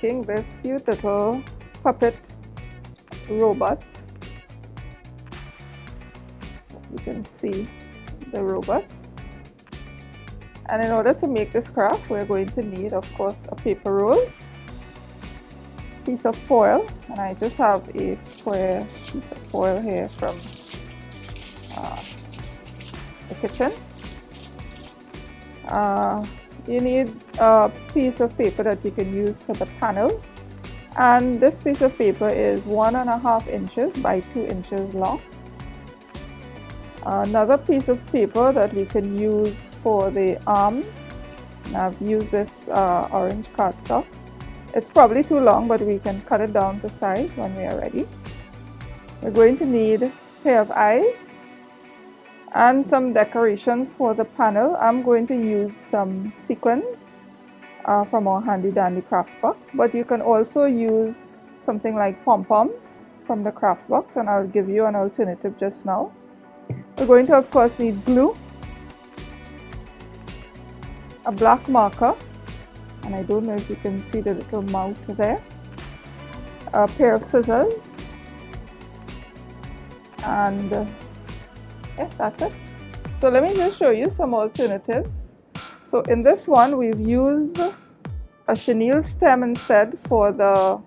making this cute little puppet robot. You can see the robot. And in order to make this craft, we're going to need, of course, a paper roll, piece of foil, and I just have a square piece of foil here from the kitchen. You need a piece of paper that you can use for the panel, and this piece of paper is 1.5 inches by 2 inches long. Another piece of paper that we can use for the arms, and I've used this orange cardstock. It's probably too long, but we can cut it down to size when we are ready. We're going to need a pair of eyes and some decorations for the panel. I'm going to use some sequins from our handy dandy craft box, but you can also use something like pom-poms from the craft box, and I'll give you an alternative just now. We're going to, of course, need glue, a black marker, and I don't know if you can see the little mouth there, a pair of scissors, and yeah, that's it. So let me just show you some alternatives. So in this one, we've used a chenille stem instead for the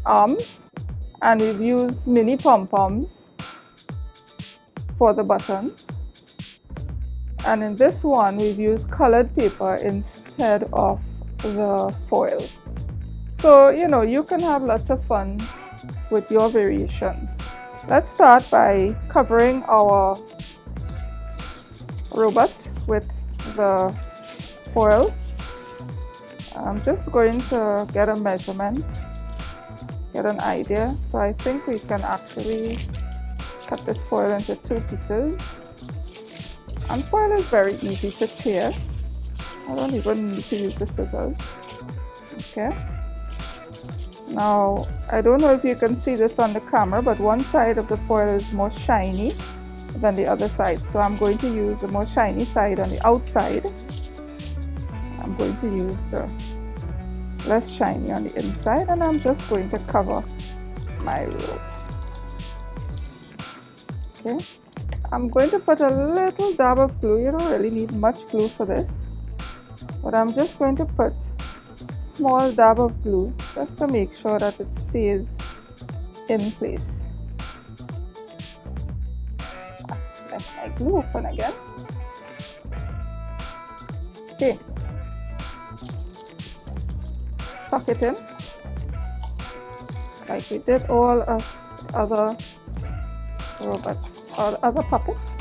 arms, and we've used mini pom-poms for the buttons, and in this one we've used colored paper instead of the foil. So you can have lots of fun with your variations. Let's start by covering our robot with the foil. I'm just going to get a measurement, get an idea. So I think we can actually cut this foil into 2 pieces, and foil is very easy to tear. I don't even need to use the scissors. Okay, now I don't know if you can see this on the camera, but one side of the foil is more shiny than the other side, so I'm going to use the more shiny side on the outside. I'm going to use the less shiny on the inside, and I'm just going to cover my roll. Okay, I'm going to put a little dab of glue. You don't really need much glue for this, but I'm just going to put a small dab of glue just to make sure that it stays in place. Let my glue open again. Okay, tuck it in just like we did all of the other robots or other puppets.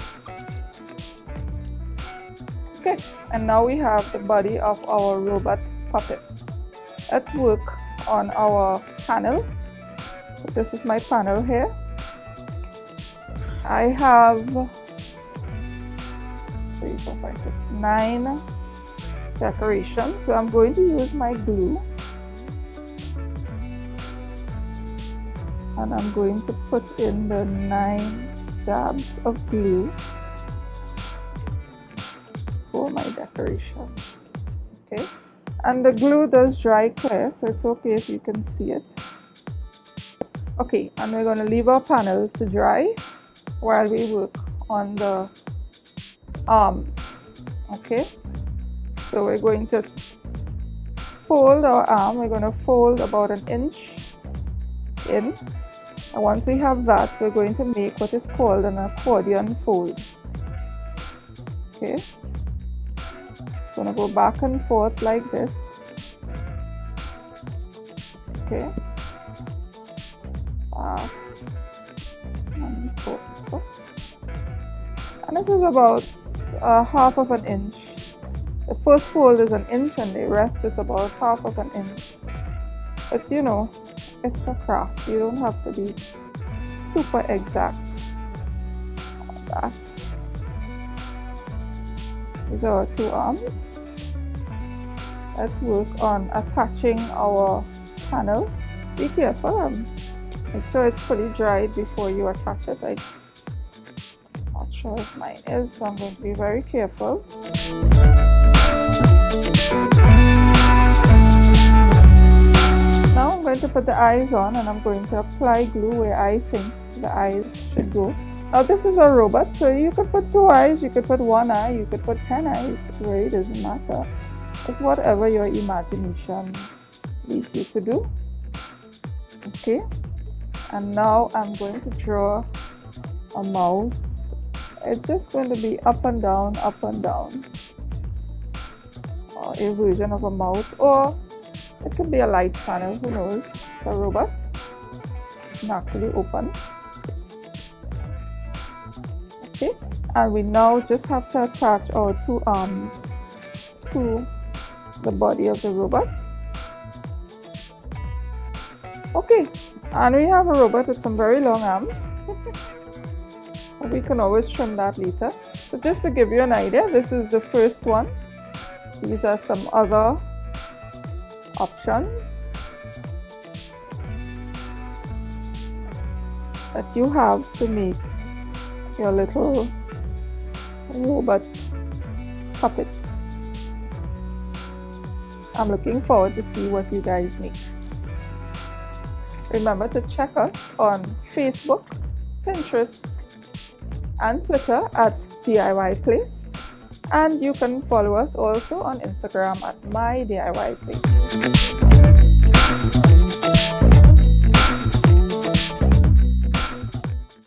Okay, and now we have the body of our robot puppet. Let's work on our panel. So this is my panel here. I have 3, 4, 5, 6, 9 decorations. So I'm going to use my glue, and I'm going to put in the 9 dabs of glue for my decoration. Okay, and the glue does dry clear, so it's okay if you can see it. Okay, and we're going to leave our panel to dry while we work on the arms. Okay, so we're going to fold our arm. We're going to fold about 1 inch in. And once we have that, we're going to make what is called an accordion fold. Okay, it's going to go back and forth like this. Okay, back and forth. And this is about 1/2 inch. The first fold is 1 inch, and the rest is about 1/2 inch. But it's a craft. You don't have to be super exact on that. These are our 2 arms. Let's work on attaching our panel. Be careful. Make sure it's fully dried before you attach it. I'm not sure if mine is, so I'm going to be very careful. going to put the eyes on, and I'm going to apply glue where I think the eyes should go. Now this is a robot, so you could put 2 eyes, you could put 1 eye, you could put 10 eyes. It really doesn't matter. It's whatever your imagination leads you to do. Okay, and now I'm going to draw a mouth. It's just going to be up and down, or a version of a mouth, or it could be a light panel, who knows. It's a robot. It can actually open. Okay, and we now just have to attach our 2 arms to the body of the robot. Okay, and we have a robot with some very long arms. We can always trim that later. So just to give you an idea, this is the first one. These are some other options that you have to make your little robot puppet. I'm looking forward to see what you guys make. Remember to check us on Facebook, Pinterest, and Twitter at DIY Place, and you can follow us also on Instagram at My DIY Place.